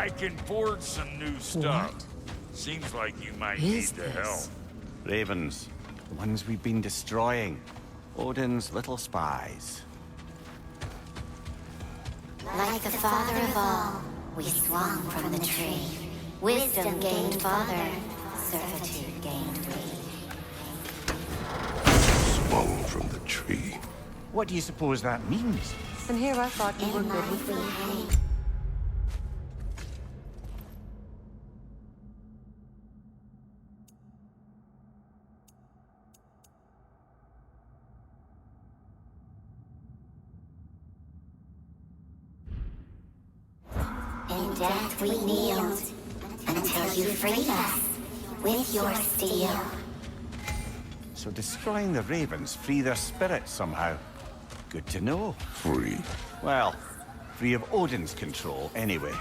I can forge some new stuff. Seems like you might need the help. Ravens. The ones we've been destroying. Odin's little spies. Like the father of all, we swung from the tree. Wisdom gained father, servitude gained we. Swung from the tree. What do you suppose that means? And here I thought you were good with me. In death we kneeled, until you freed us, with your steel. So destroying the ravens free their spirits somehow. Good to know. Free. Well, free of Odin's control, anyway.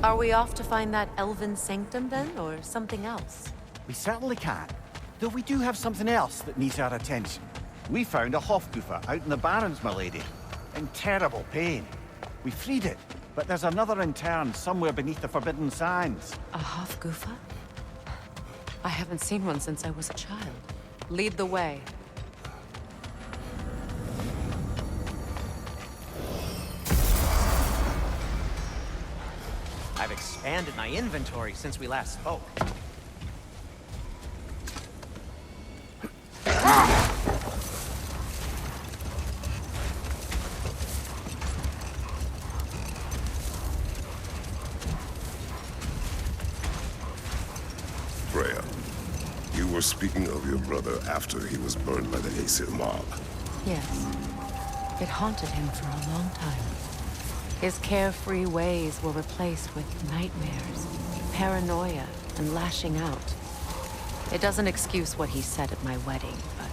Are we off to find that elven sanctum then, or something else? We certainly can. Though we do have something else that needs our attention. We found a Hofgufa out in the Barrens, my lady. In terrible pain. We freed it, but there's another intern somewhere beneath the Forbidden Sands. A Hofgufa? I haven't seen one since I was a child. Lead the way. I've expanded my inventory since we last spoke. Freya, you were speaking of your brother after he was burned by the Aesir mob. Yes. It haunted him for a long time. His carefree ways were replaced with nightmares, paranoia, and lashing out. It doesn't excuse what he said at my wedding, but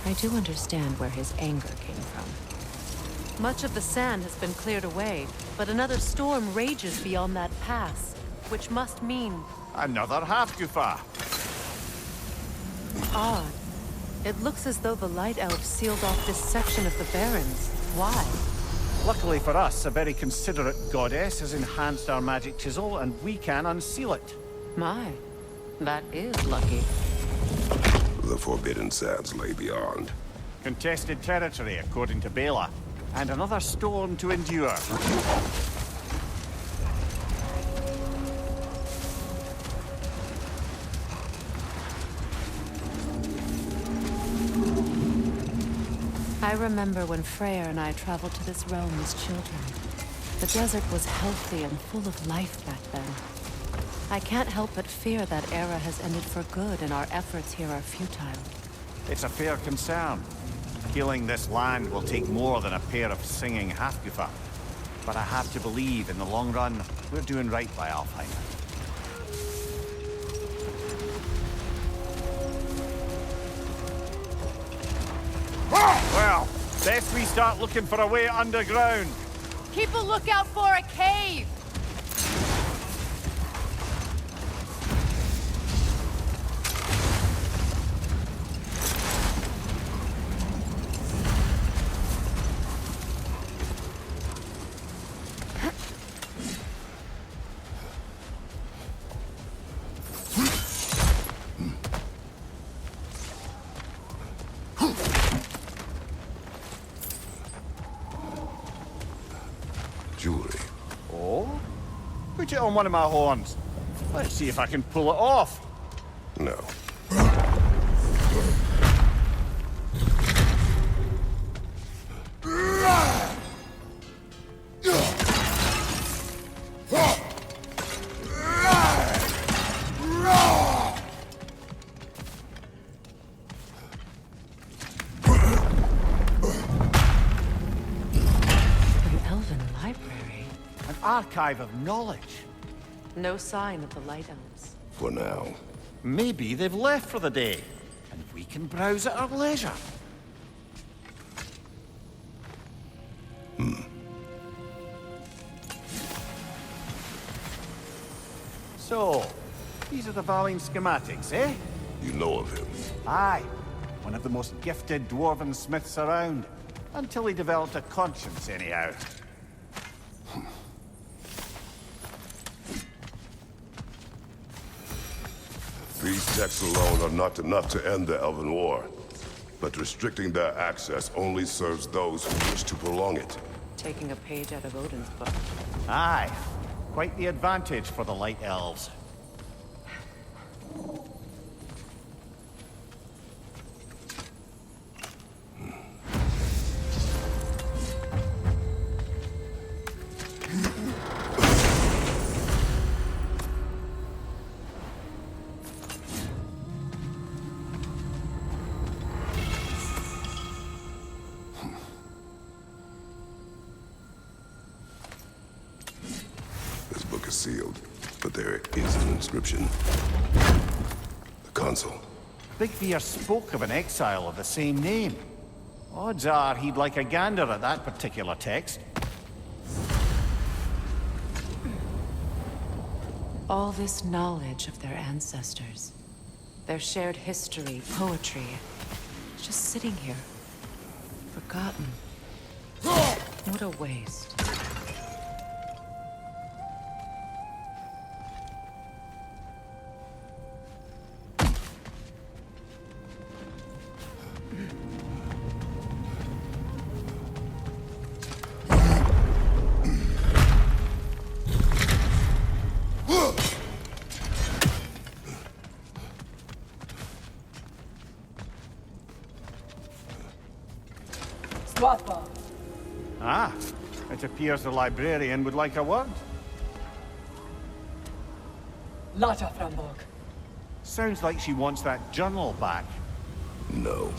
I do understand where his anger came from. Much of the sand has been cleared away, but another storm rages beyond that pass, which must mean... Another Hofgufa! odd. It looks as though the Light Elves sealed off this section of the Barrens. Why? Luckily for us, a very considerate goddess has enhanced our magic chisel, and we can unseal it. My, that is lucky. The Forbidden Sands lay beyond. Contested territory, according to Bela. And another storm to endure. I remember when Freya and I traveled to this realm as children. The desert was healthy and full of life back then. I can't help but fear that era has ended for good and our efforts here are futile. It's a fair concern. Healing this land will take more than a pair of singing Hofgufa. But I have to believe, in the long run, we're doing right by Alfheim. Well, best we start looking for a way underground. Keep a lookout for a cave! Jewelry. Oh? Put it on one of my horns. Let's see if I can pull it off. No. archive of knowledge. No sign of the Light Elves. For now. Maybe they've left for the day, and we can browse at our leisure. So, these are the Valine schematics, eh? You know of him. Aye. One of the most gifted dwarven smiths around. Until he developed a conscience, anyhow. These texts alone are not enough to end the Elven War. But restricting their access only serves those who wish to prolong it. Taking a page out of Odin's book. Aye. Quite the advantage for the Light Elves. This book is sealed, but there is an inscription. The console. Big Veer spoke of an exile of the same name. Odds are he'd like a gander at that particular text. All this knowledge of their ancestors, their shared history, poetry, just sitting here, forgotten. What a waste. Ah, it appears the librarian would like a word. Lata Frambog. Sounds like she wants that journal back. No.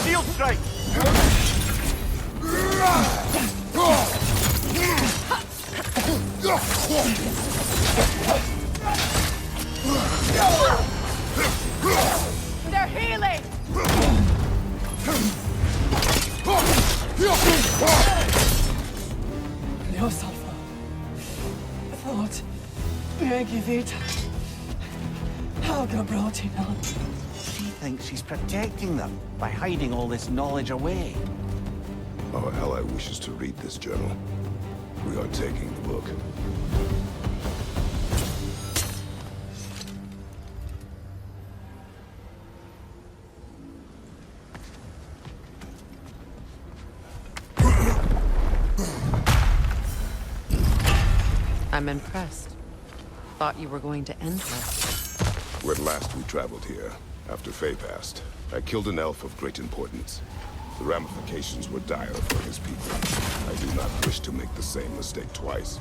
Field strike! They're healing! Leos Alpha. Thought. Begi Vita. Haga Brotinan. She thinks she's protecting them by hiding all this knowledge away. Our ally wishes to read this journal. We are taking the book. I'm impressed. Thought you were going to end her. When last we traveled here, after Faye passed, I killed an elf of great importance. The ramifications were dire for his people. I do not wish to make the same mistake twice.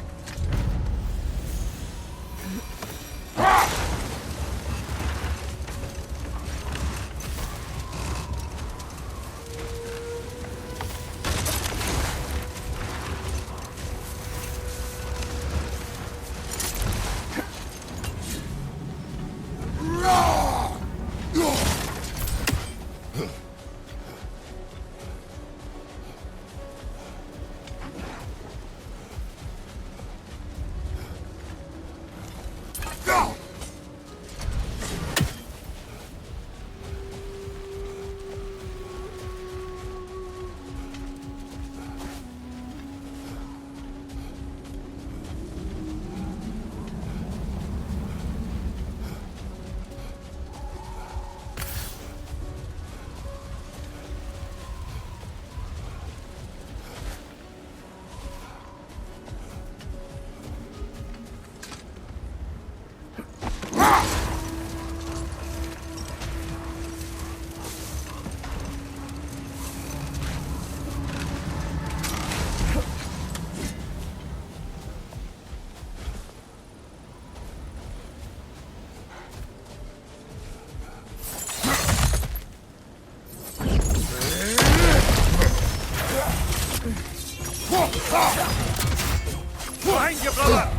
Behind you, brother!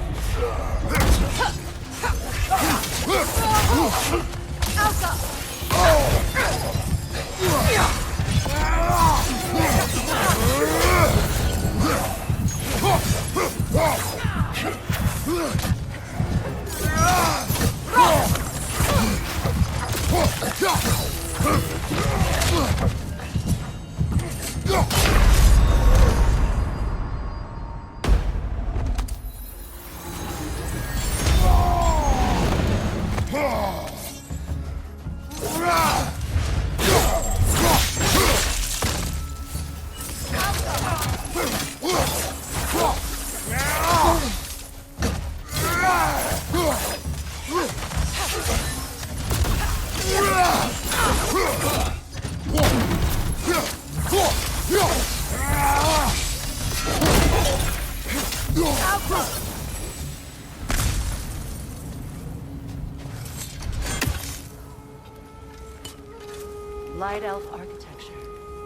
Light elf architecture.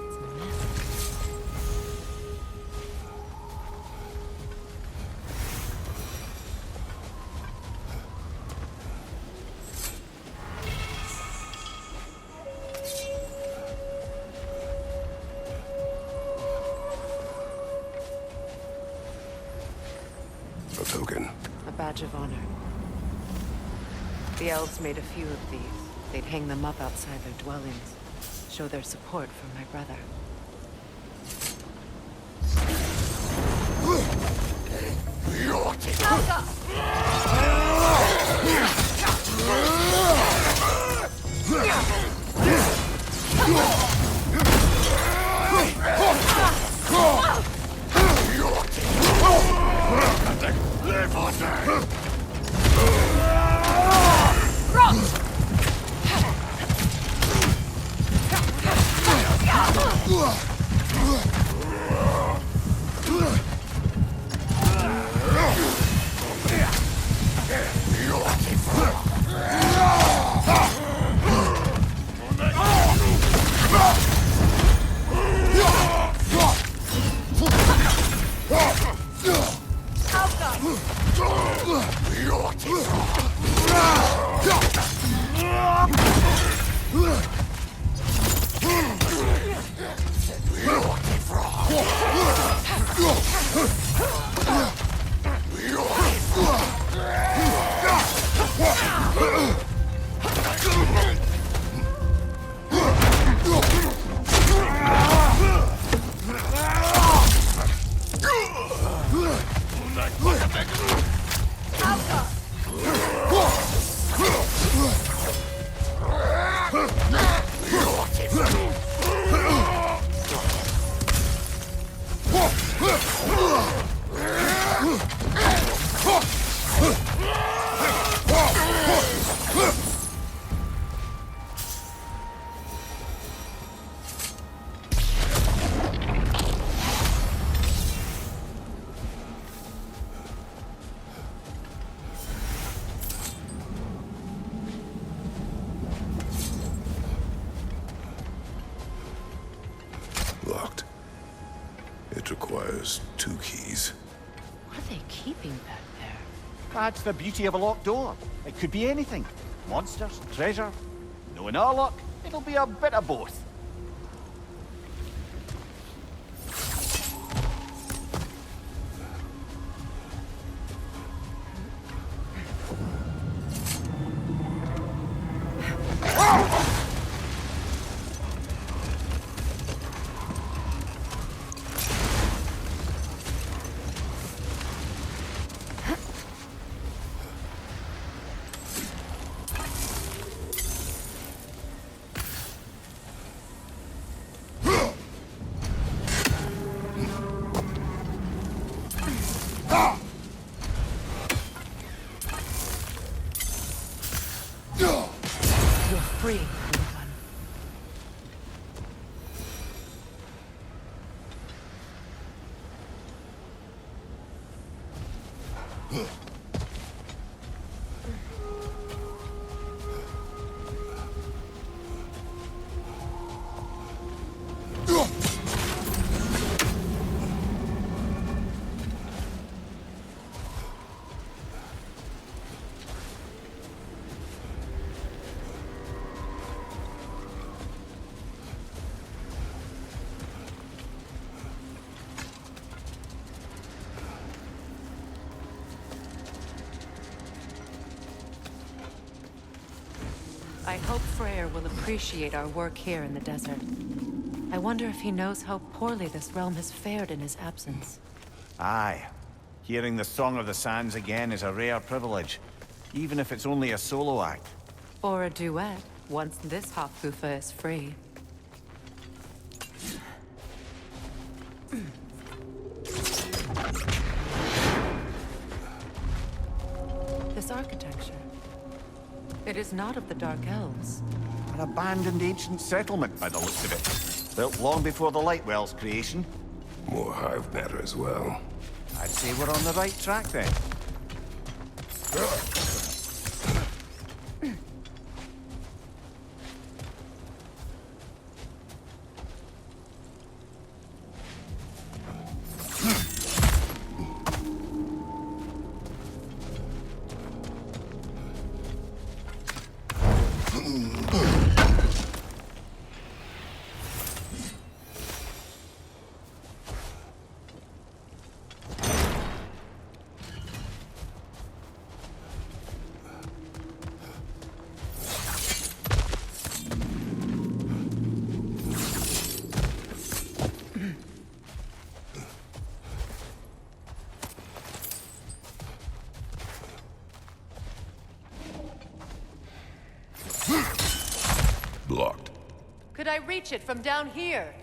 It's a mess. A token. A badge of honor. The elves made a few of these. They'd hang them up outside their dwellings. Show their support for my brother. locked. It requires 2 keys. What are they keeping back there? That's the beauty of a locked door. It could be anything. Monsters, treasure. Knowing our luck, it'll be a bit of both. Free, little one. I hope Freyr will appreciate our work here in the desert. I wonder if he knows how poorly this realm has fared in his absence. Aye. Hearing the Song of the Sands again is a rare privilege, even if it's only a solo act. Or a duet, once this Hofgufa is free. This architecture. It is not of the Dark Elves. An abandoned ancient settlement, by the looks of it. Built long before the Lightwell's creation. More hive matter as well. I'd say we're on the right track then. Blocked. Could I reach it from down here?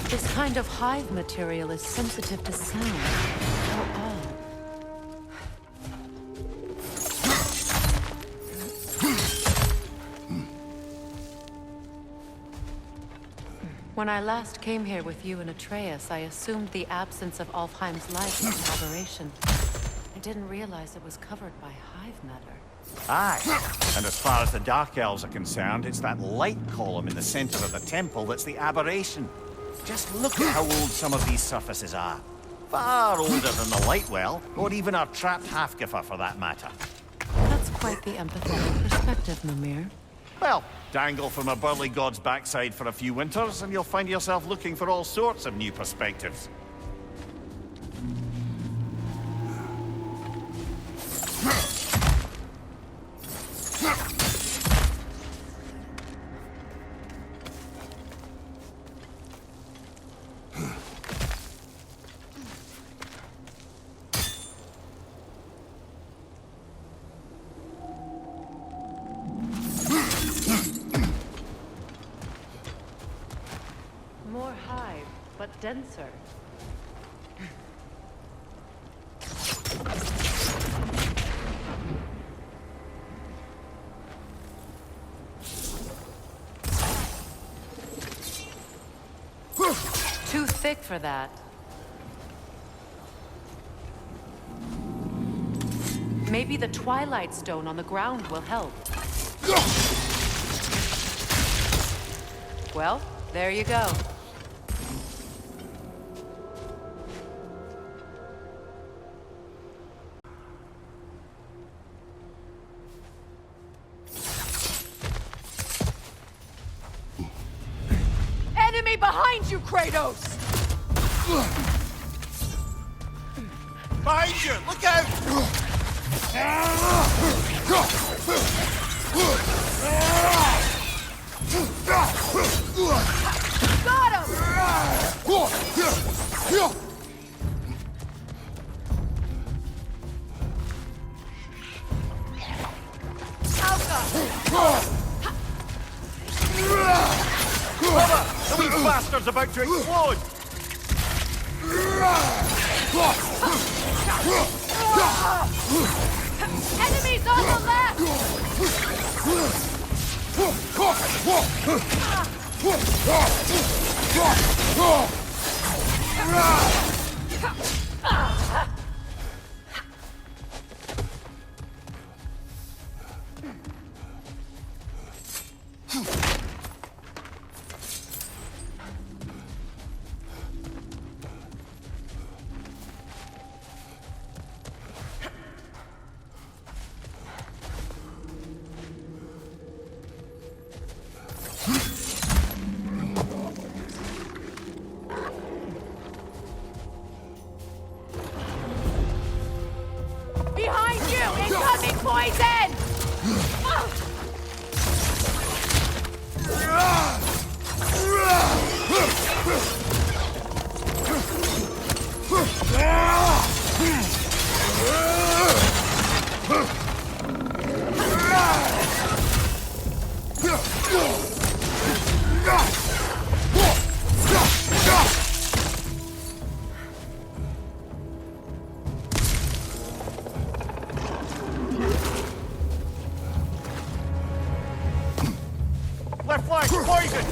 This kind of hive material is sensitive to sound. How odd. When I last came here with you and Atreus, I assumed the absence of Alfheim's light was an aberration. I didn't realize it was covered by hive matter. Aye. And as far as the Dark Elves are concerned, it's that light column in the center of the temple that's the aberration. Just look at how old some of these surfaces are. Far older than the Lightwell, or even our trapped Hafgifa for that matter. That's quite the empathetic perspective, Mimir. Well, dangle from a burly god's backside for a few winters, and you'll find yourself looking for all sorts of new perspectives. denser. Too thick for that. Maybe the Twilight Stone on the ground will help. Well, there you go. Enemy behind you, Kratos! Behind you! Look out! Got him! The wee bastard's about to explode! Enemies on the left! Behind you! Incoming poison! Left flank, poison!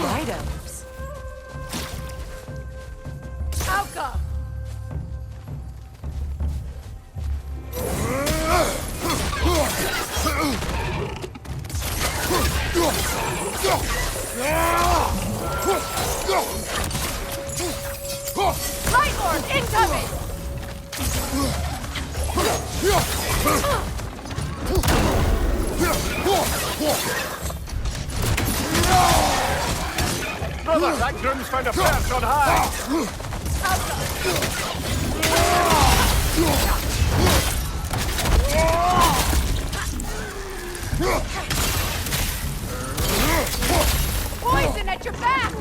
Light elves. Alka! Light Lord incoming! Brother, that groom's found a perch on high! Poison at your back!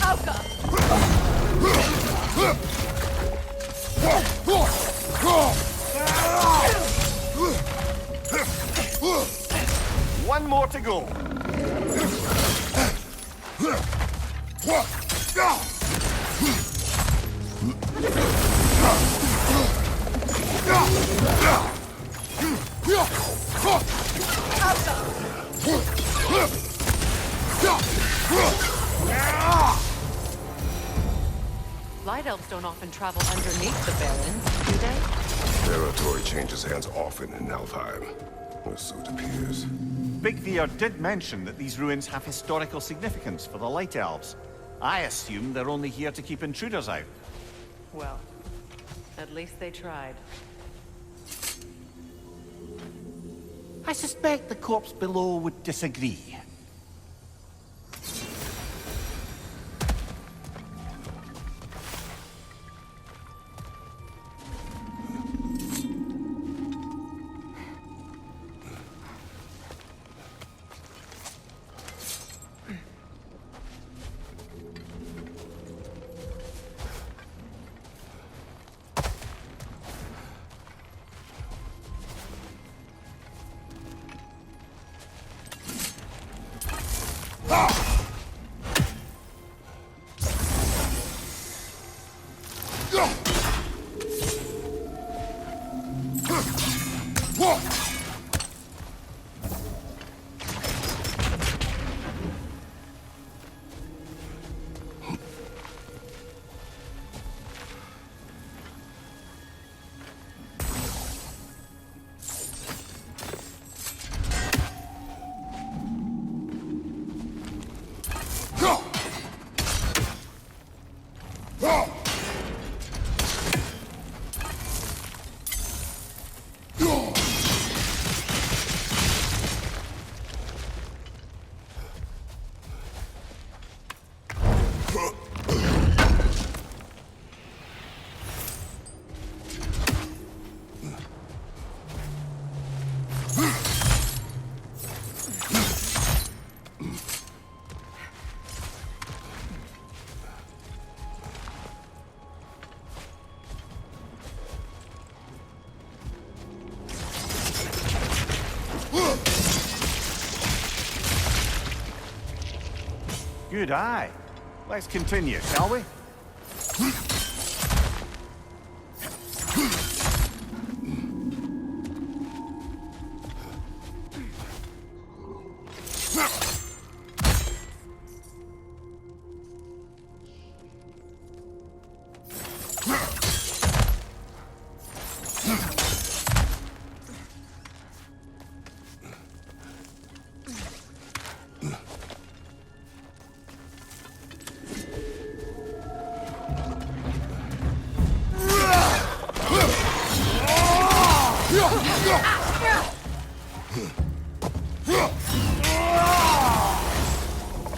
Alka! One more to go. Light elves don't often travel underneath the barrens, do they? Territory changes hands often in Alfheim, or so it appears. Big Veer did mention that these ruins have historical significance for the Light Elves. I assume they're only here to keep intruders out. Well, at least they tried. I suspect the corpse below would disagree. Good eye. Let's continue, shall we?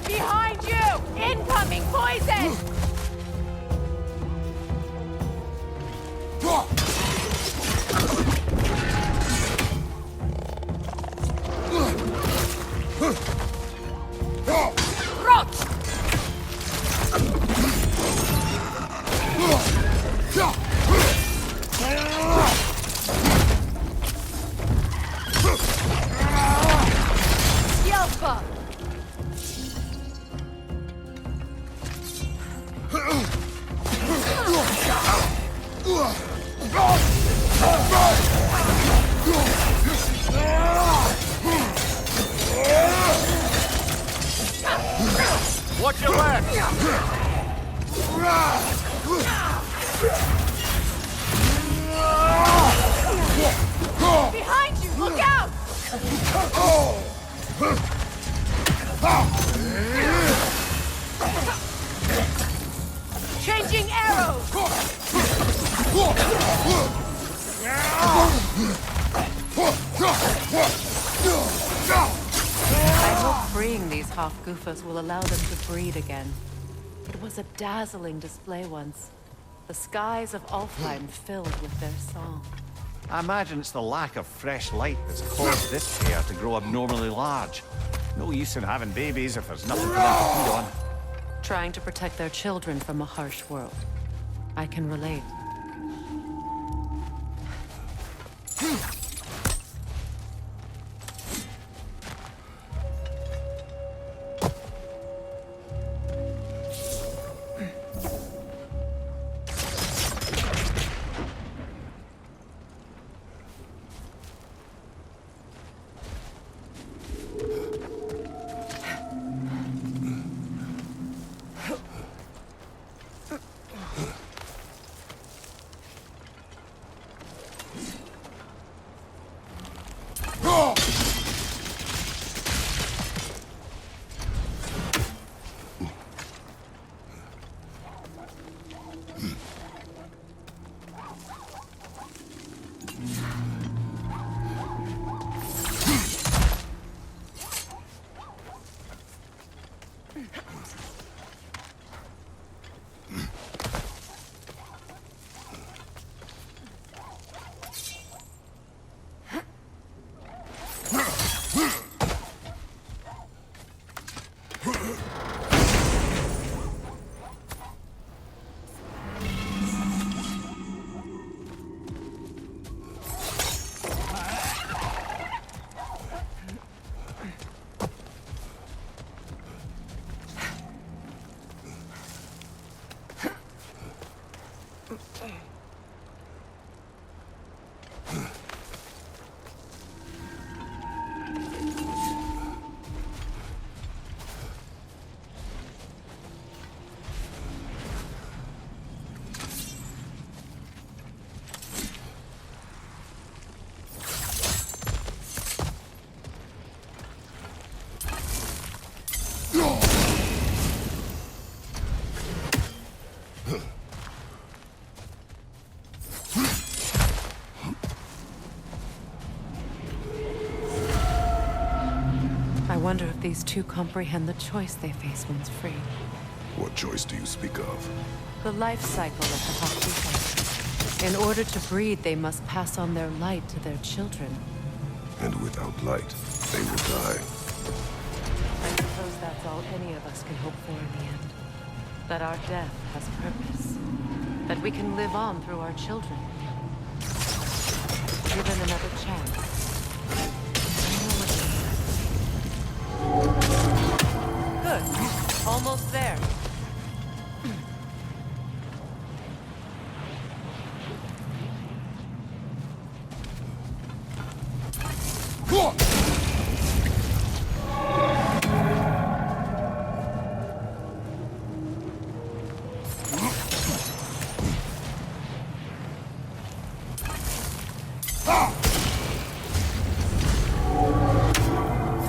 Behind you! Incoming poison! Rot! Yelpa! Watch your left! Behind you! Look out! Changing arrows! I hope freeing these half-goofers will allow them to breed again. It was a dazzling display once. The skies of Alfheim filled with their song. I imagine it's the lack of fresh light that's caused this pair to grow abnormally large. No use in having babies if there's nothing for them to feed on. Trying to protect their children from a harsh world. I can relate. I wonder if these two comprehend the choice they face once free. What choice do you speak of? The life cycle of the Hofdufa. In order to breed, they must pass on their light to their children. And without light, they will die. I suppose that's all any of us can hope for in the end. That our death has purpose. That we can live on through our children. Given another chance. Good. Almost there.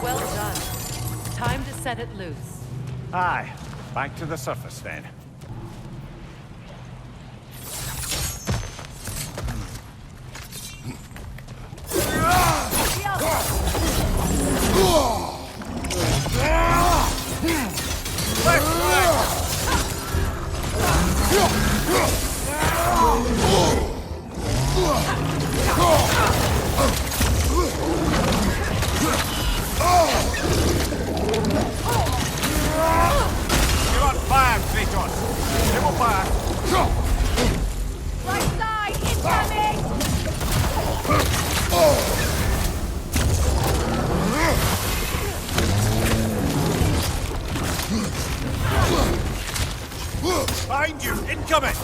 Well done. Time to set it loose. Aye, back to the surface then. You're on fire, Kratos! They will fire! Right side, incoming! Behind you! Incoming!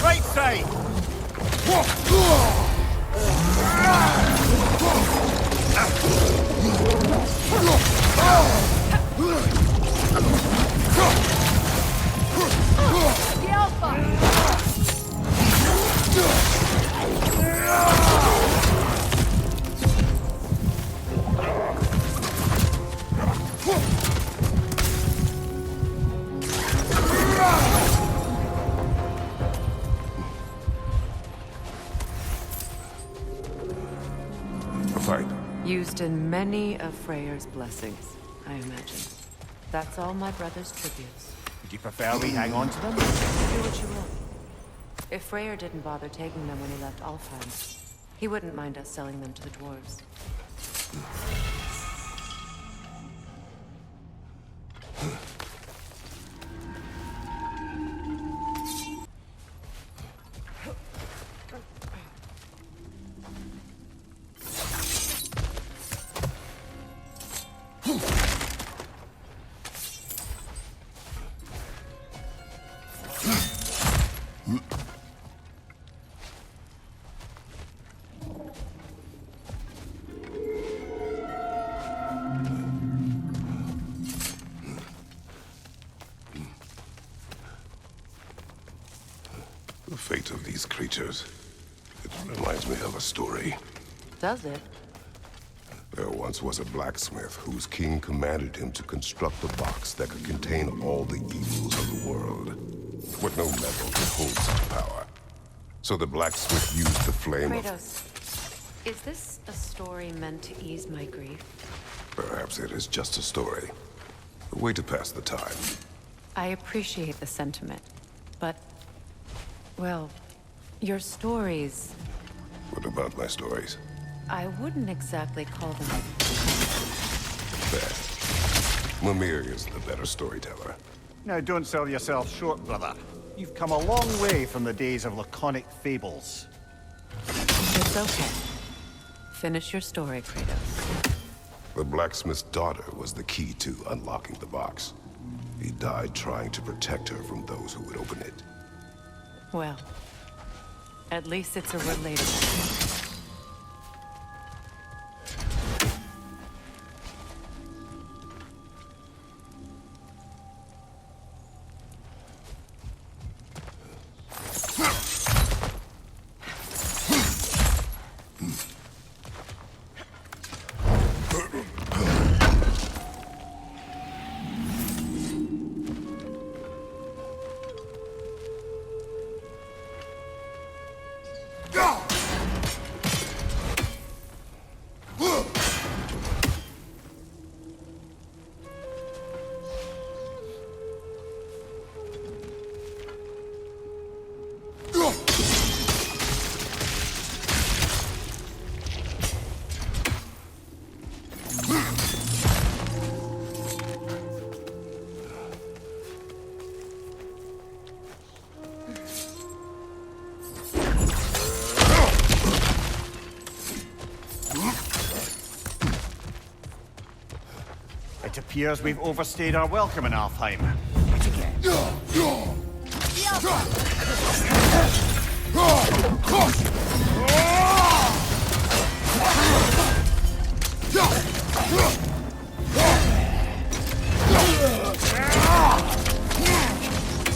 Right side! Fight. Used in many of Freyr's blessings, I imagine. That's all my brother's tributes. Would you prefer we hang on to them? Do what you will. If Freyr didn't bother taking them when he left Alfheim, he wouldn't mind us selling them to the dwarves. The fate of these creatures. It reminds me of a story. Does it? There once was a blacksmith whose king commanded him to construct a box that could contain all the evils of the world. But no metal could hold such power. So the blacksmith used the flame Kratos, is this a story meant to ease my grief? Perhaps it is just a story. A way to pass the time. I appreciate the sentiment, but... well, your stories... What about my stories? I wouldn't exactly call them... Fair. Mimir is the better storyteller. Now don't sell yourself short, brother. You've come a long way from the days of laconic fables. It's okay. Finish your story, Kratos. The blacksmith's daughter was the key to unlocking the box. He died trying to protect her from those who would open it. Well, at least it's a relatable... appears we've overstayed our welcome in Alfheim. What again?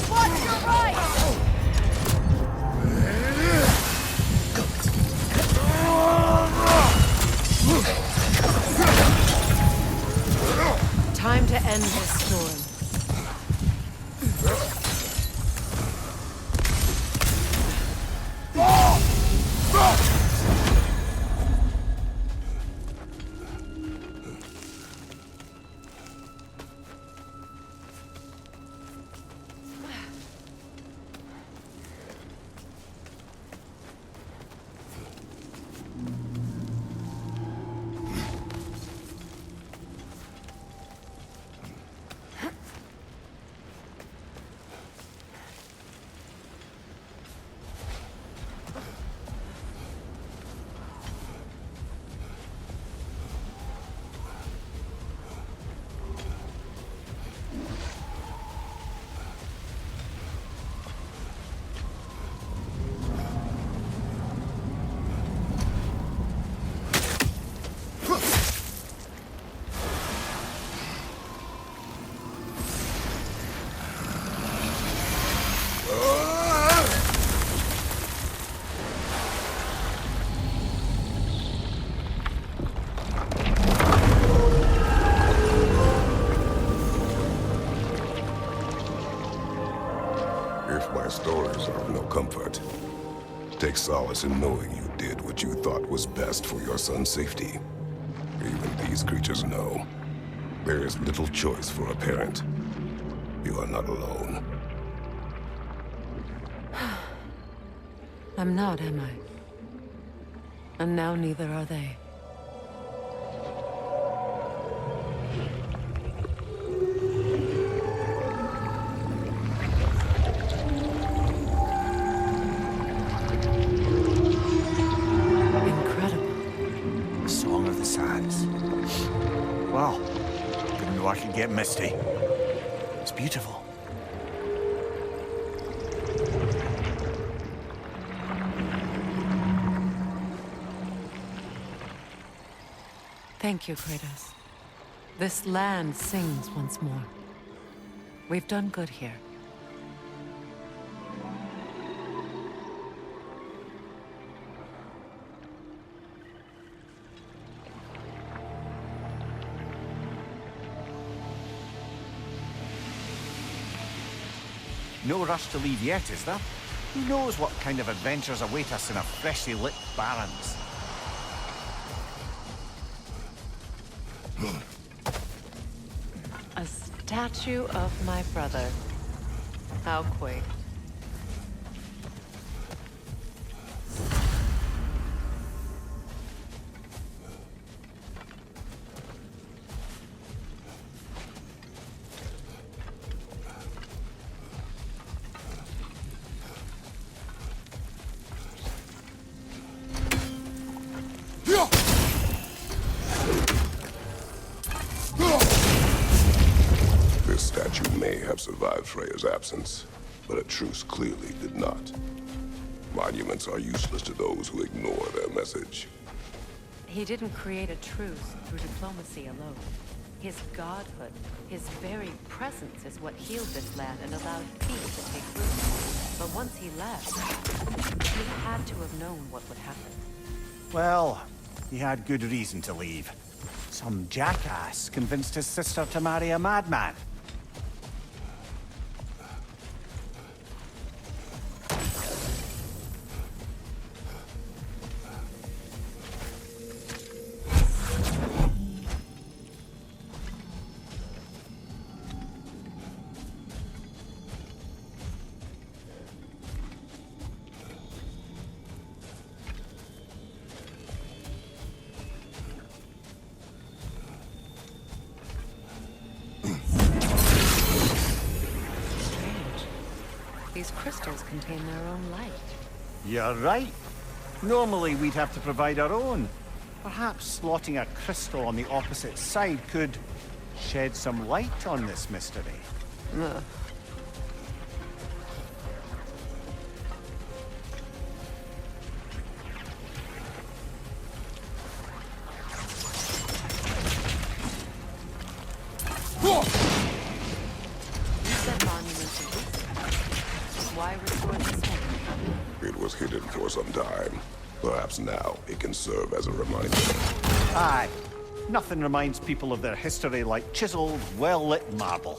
Watch your right! Time to end this storm. If my stories are of no comfort, take solace in knowing you did what you thought was best for your son's safety. Even these creatures know. There is little choice for a parent. You are not alone. I'm not, am I? And now neither are they. Wow. Didn't know I could get misty. It's beautiful. Thank you, Kratos. This land sings once more. We've done good here. No rush to leave yet, is there? Who knows what kind of adventures await us in our freshly lit barrens? A statue of my brother. How quaint. This statue may have survived Freya's absence, but a truce clearly did not. Monuments are useless to those who ignore their message. He didn't create a truce through diplomacy alone. His godhood, his very presence is what healed this land and allowed peace to take root. But once he left, he had to have known what would happen. Well, he had good reason to leave. Some jackass convinced his sister to marry a madman. These crystals contain their own light. You're right. Normally we'd have to provide our own. Perhaps slotting a crystal on the opposite side could shed some light on this mystery. Ugh. You said monuments of wisdom. Why restore this one? It was hidden for some time. Perhaps now it can serve as a reminder. Aye. Nothing reminds people of their history like chiseled, well-lit marble.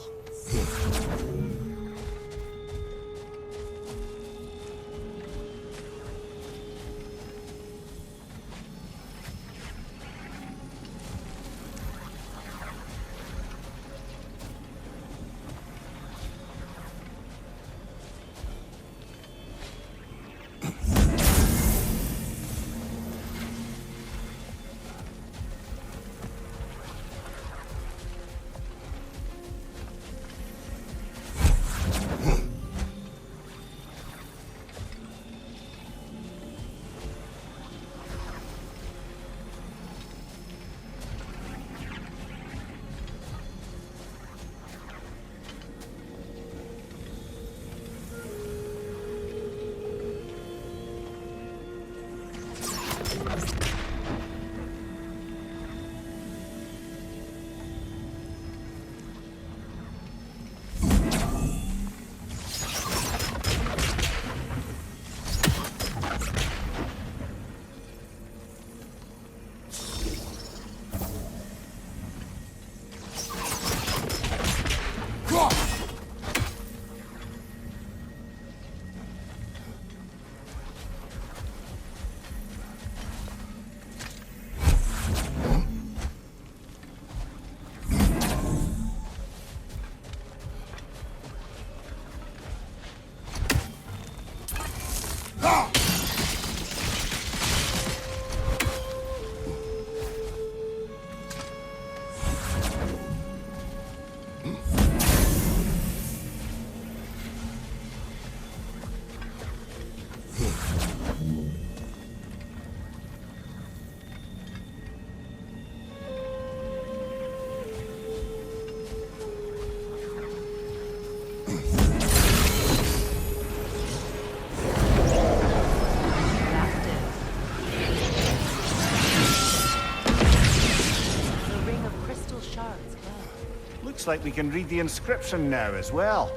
Looks like we can read the inscription now as well.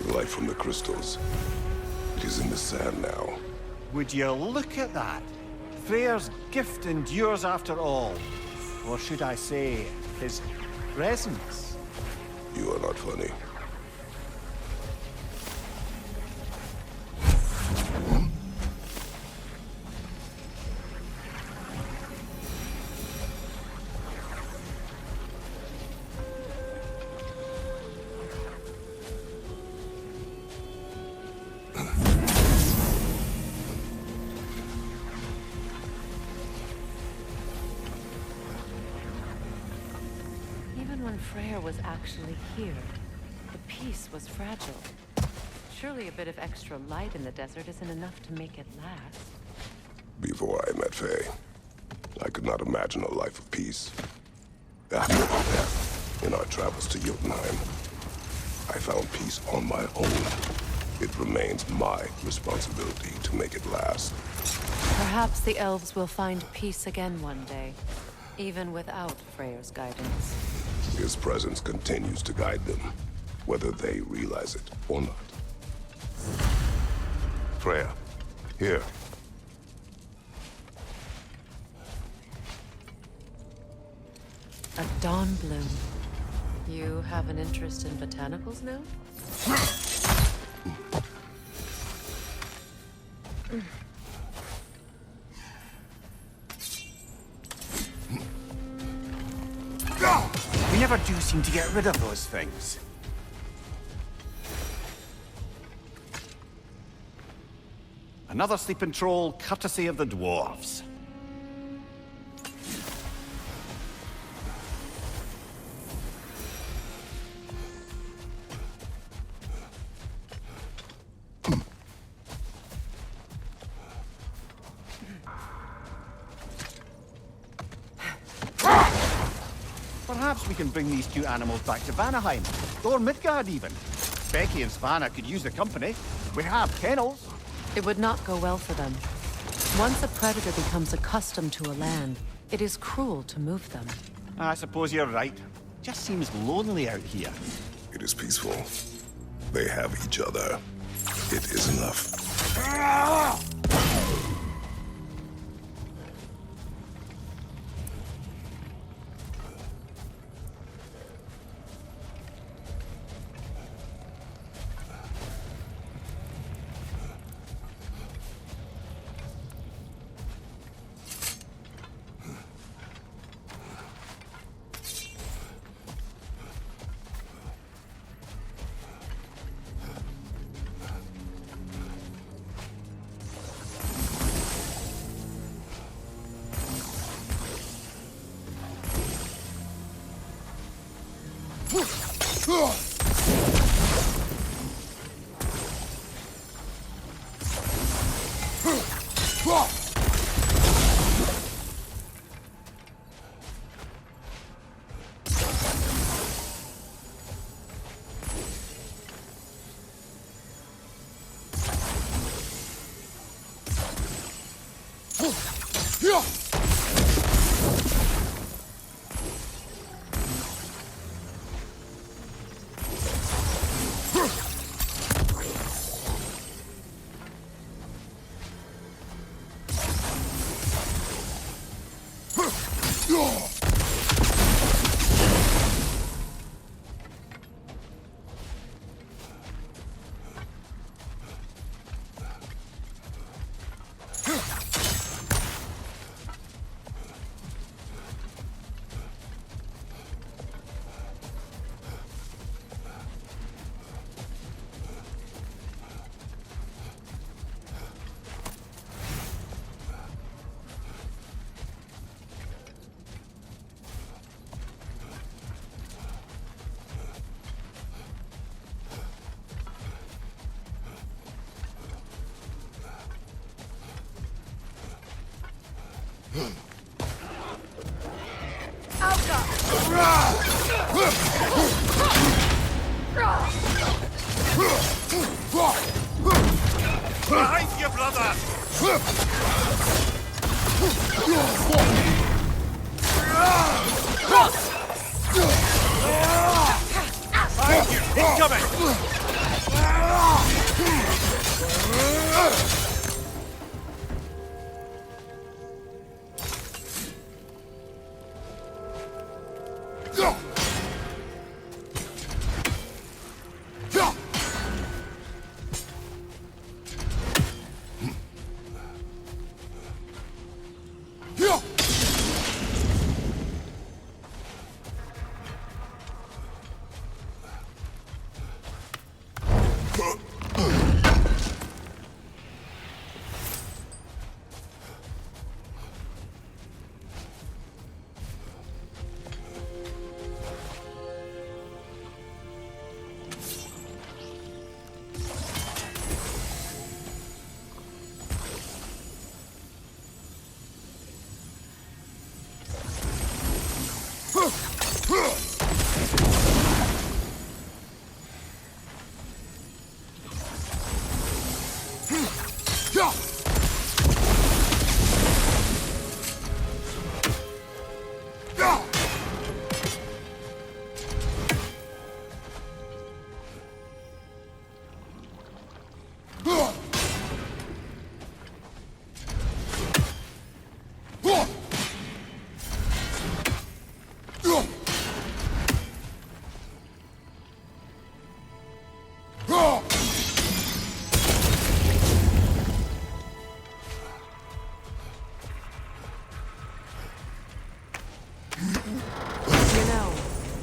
Light from the crystals. It is in the sand now. Would you look at that? Freyr's gift endures after all. Or should I say, his presence? You are not funny. When Freya was actually here, the peace was fragile. Surely a bit of extra light in the desert isn't enough to make it last. Before I met Faye, I could not imagine a life of peace. After her death, in our travels to Jotunheim, I found peace on my own. It remains my responsibility to make it last. Perhaps the elves will find peace again one day, even without Freya's guidance. His presence continues to guide them, whether they realize it or not. Freya, here. A dawn bloom. You have an interest in botanicals now? We never do seem to get rid of those things. Another sleeping troll, courtesy of the dwarves. Perhaps we can bring these two animals back to Vanaheim, or Midgard even. Becky and Svanna could use the company. We have kennels. It would not go well for them. Once a predator becomes accustomed to a land, it is cruel to move them. I suppose you're right. Just seems lonely out here. It is peaceful. They have each other. It is enough. Behind you, brother! Behind you! Incoming!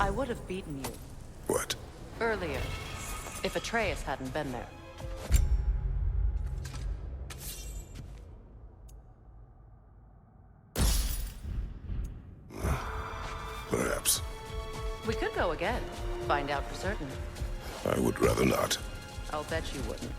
I would have beaten you. What? Earlier, if Atreus hadn't been there. Perhaps. We could go again. Find out for certain. I would rather not. I'll bet you wouldn't.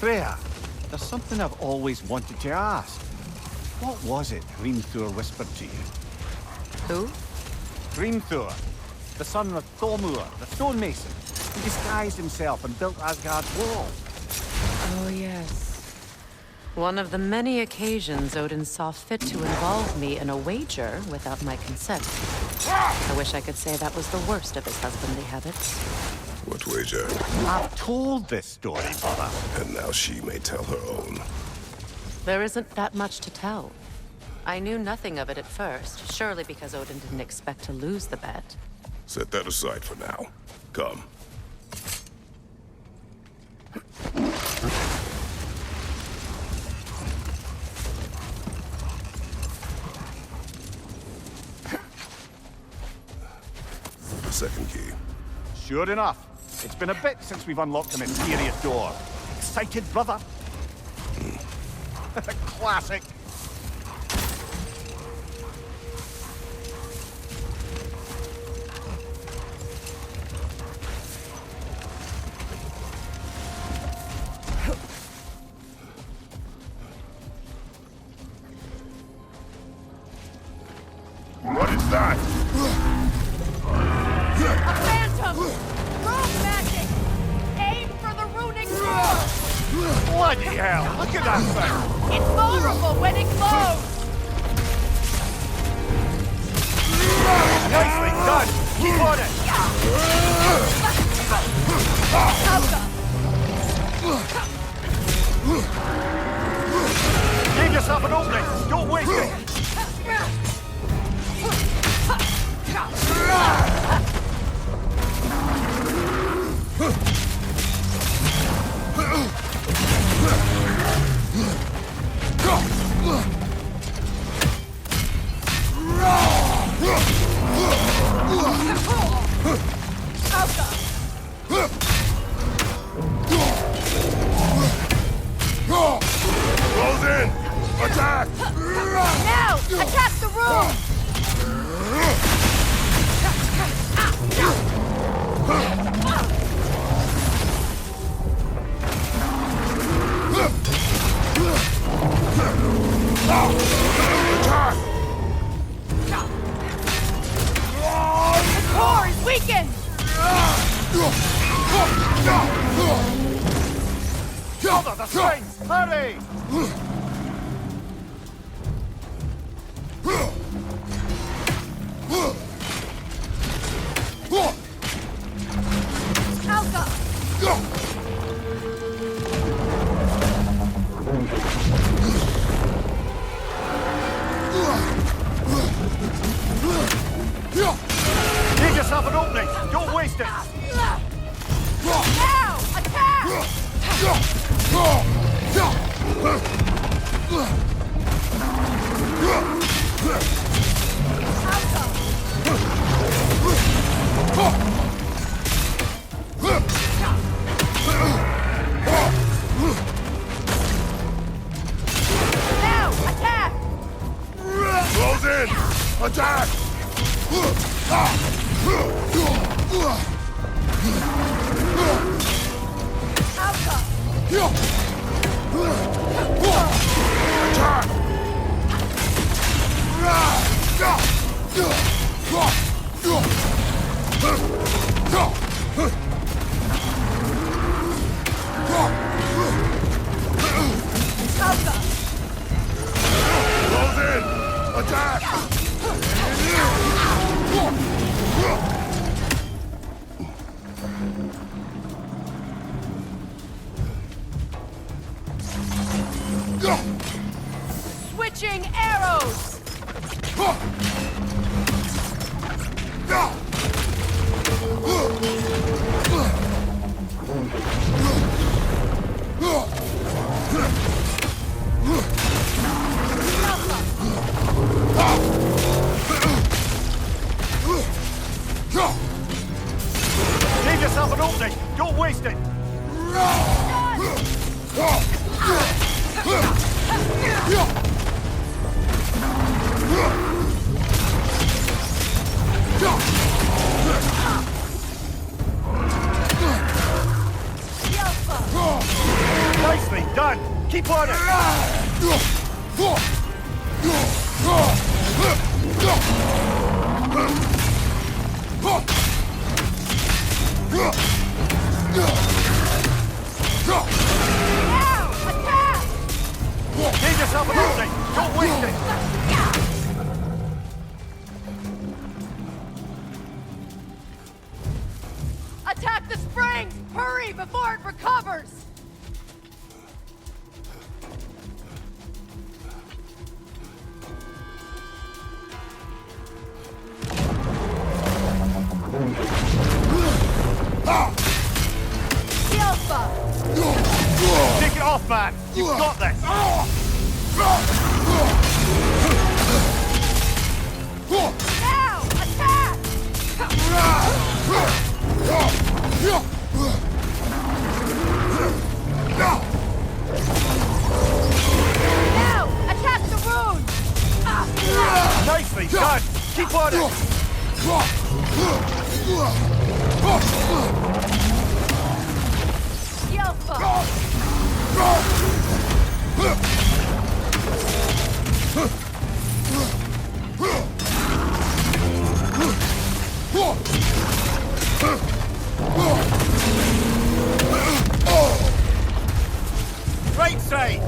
Freya, there's something I've always wanted to ask. What was it Hrimthur whispered to you? Who? Hrimthur, the son of Thormur, the stonemason. He disguised himself and built Asgard's wall. Oh, yes. One of the many occasions Odin saw fit to involve me in a wager without my consent. I wish I could say that was the worst of his husbandly habits. What wager? I've told this story, brother. And now she may tell her own. There isn't that much to tell. I knew nothing of it at first, surely because Odin didn't expect to lose the bet. Set that aside for now. Come. The second key. Sure enough. It's been a bit since we've unlocked the mysterious door. Excited, brother? Classic. What is that? A phantom! Rogue magic! Aim for the runic sword! Bloody hell! Look at that thing! It's vulnerable when it glows! Nicely done! Keep on it! Give yourself an opening! Don't waste it! Close in! Attack! Now! Attack the room! Attack! The core is weakened! Brother, the strings! Hurry! Alka! Give yourself an opening! Don't waste it! Now! Attack! Now! Attack! Close in! Attack! Alka! Attack! Alka! Close in! Attack! Leave yourself an opening! Don't waste it! Nicely done! Keep on it! Now! Attack! Give yourself an opening! Don't waste it! Attack the springs! Hurry before it recovers! Take it off, man! You've got this! Now! Attack! Now! Attack the rune! Nicely done! Keep on it! Right side!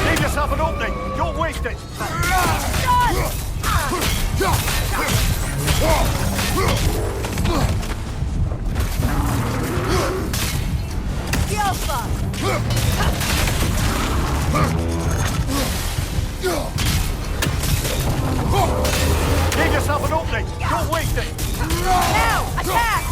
Leave yourself an opening! Don't waste it! Leave yourself an opening! Don't waste it! Now! Attack!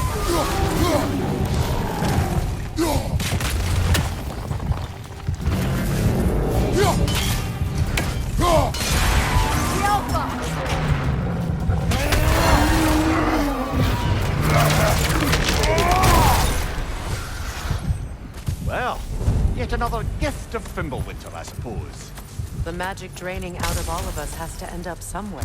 Well, yet another gift of Fimbulwinter, I suppose. The magic draining out of all of us has to end up somewhere.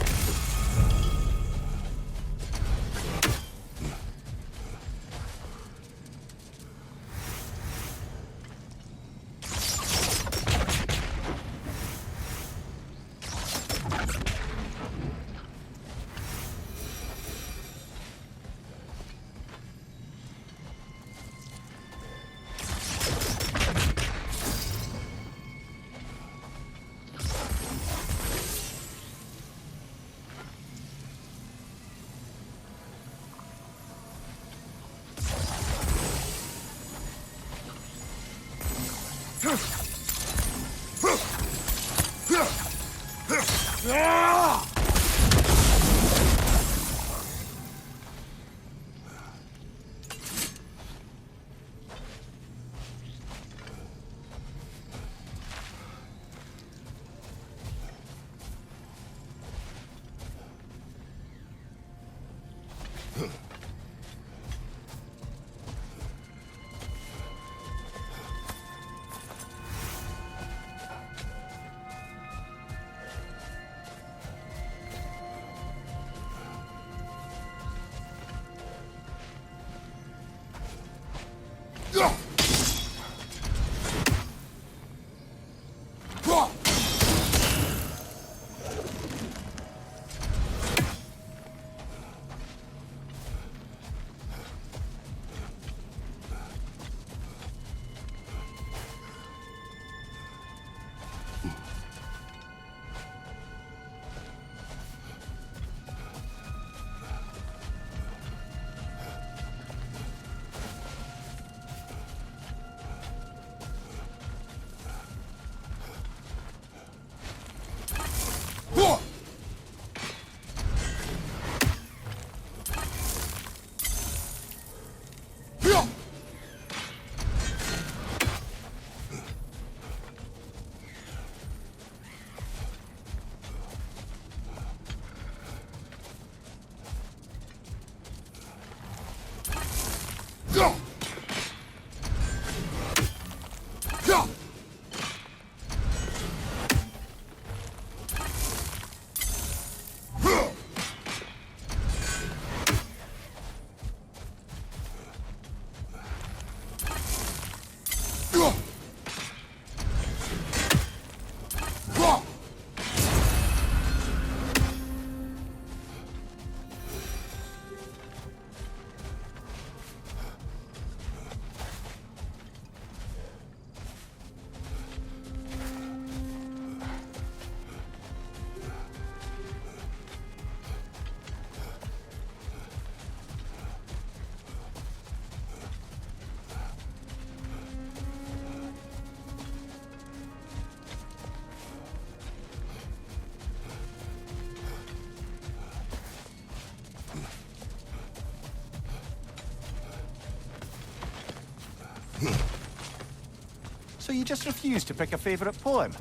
So you just refuse to pick a favorite poem?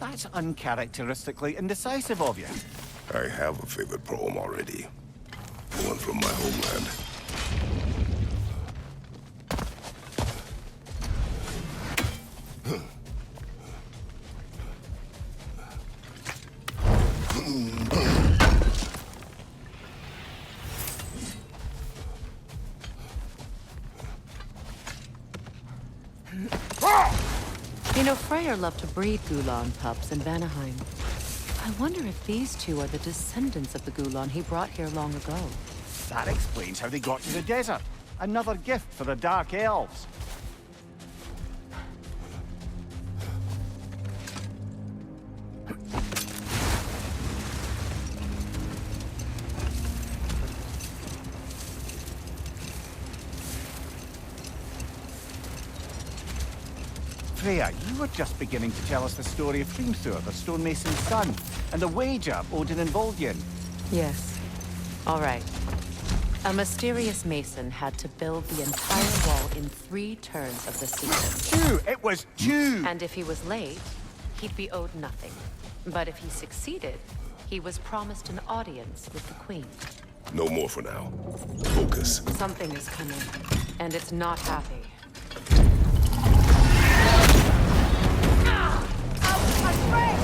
That's uncharacteristically indecisive of you. I have a favorite poem already. One from my homeland. You know, Freyr loved to breed Gulan pups in Vanaheim. I wonder if these two are the descendants of the Gulan he brought here long ago. That explains how they got to the desert. Another gift for the Dark Elves. Freya, you were just beginning to tell us the story of Hrimthur, the stonemason's son, and the wager Odin and Vol'jin. Yes. All right. A mysterious mason had to build the entire wall in 3 turns of the season. 2! It was 2! And if he was late, he'd be owed nothing. But if he succeeded, he was promised an audience with the queen. No more for now. Focus. Something is coming, and it's not happy. Get ready!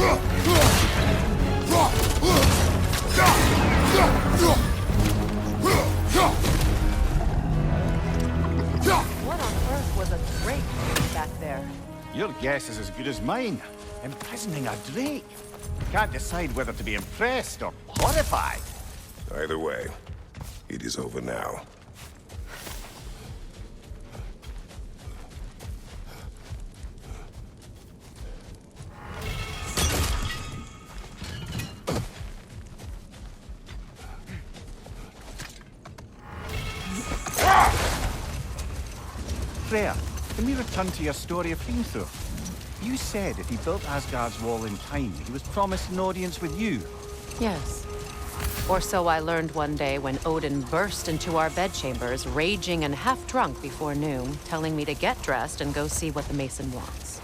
What on earth was a drake back there? Your guess is as good as mine. Imprisoning a drake. Can't decide whether to be impressed or horrified. Either way, it is over now. Freya, can we return to your story of Hrimthur? You said if he built Asgard's wall in time, he was promised an audience with you. Yes. Or so I learned one day when Odin burst into our bedchambers, raging and half-drunk before noon, telling me to get dressed and go see what the Mason wants.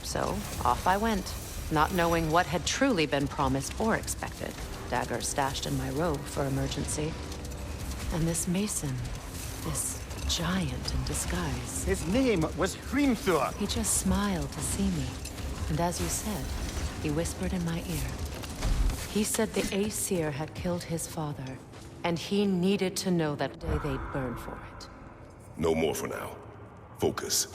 So, off I went, not knowing what had truly been promised or expected. Dagger stashed in my robe for emergency. And this Mason, this giant in disguise. His name was Hrimthur. He just smiled to see me. And as you said, he whispered in my ear. He said the Aesir had killed his father, and he needed to know that day they'd burn for it. No more for now. Focus.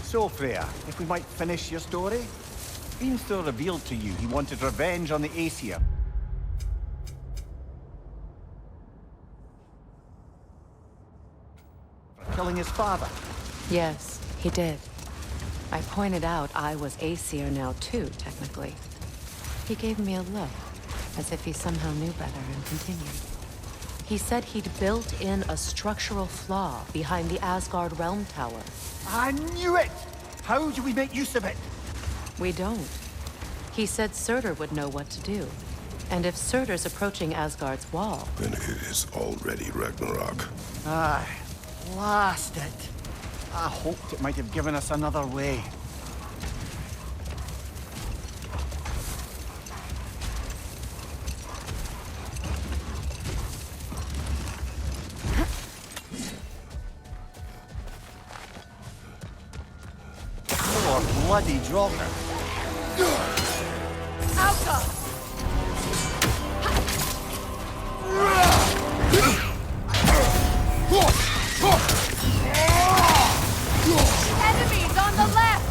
So, Freya, if we might finish your story? Hrimthur revealed to you he wanted revenge on the Aesir. For killing his father. Yes, he did. I pointed out I was Aesir now too, technically. He gave me a look, as if he somehow knew better, and continued. He said he'd built in a structural flaw behind the Asgard realm tower. I knew it! How do we make use of it? We don't. He said Surtur would know what to do. And if Surtur's approaching Asgard's wall... Then it is already Ragnarok. Aye, blast it. I hoped it might have given us another way. Bloody Draugr. Alka! Enemies on the left!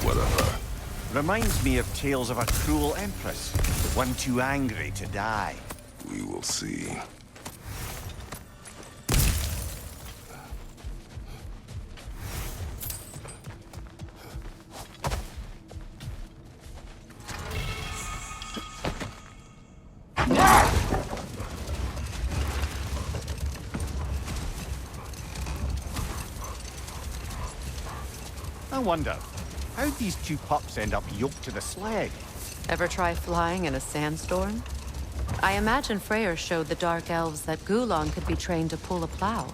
Whatever. Reminds me of tales of a cruel empress, one too angry to die. We will see. I wonder, how'd these two pups end up yoked to the sled? Ever try flying in a sandstorm? I imagine Freyr showed the Dark Elves that Gulon could be trained to pull a plow.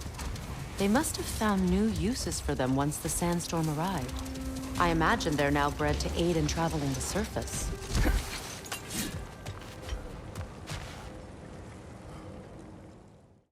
They must have found new uses for them once the sandstorm arrived. I imagine they're now bred to aid in traveling the surface.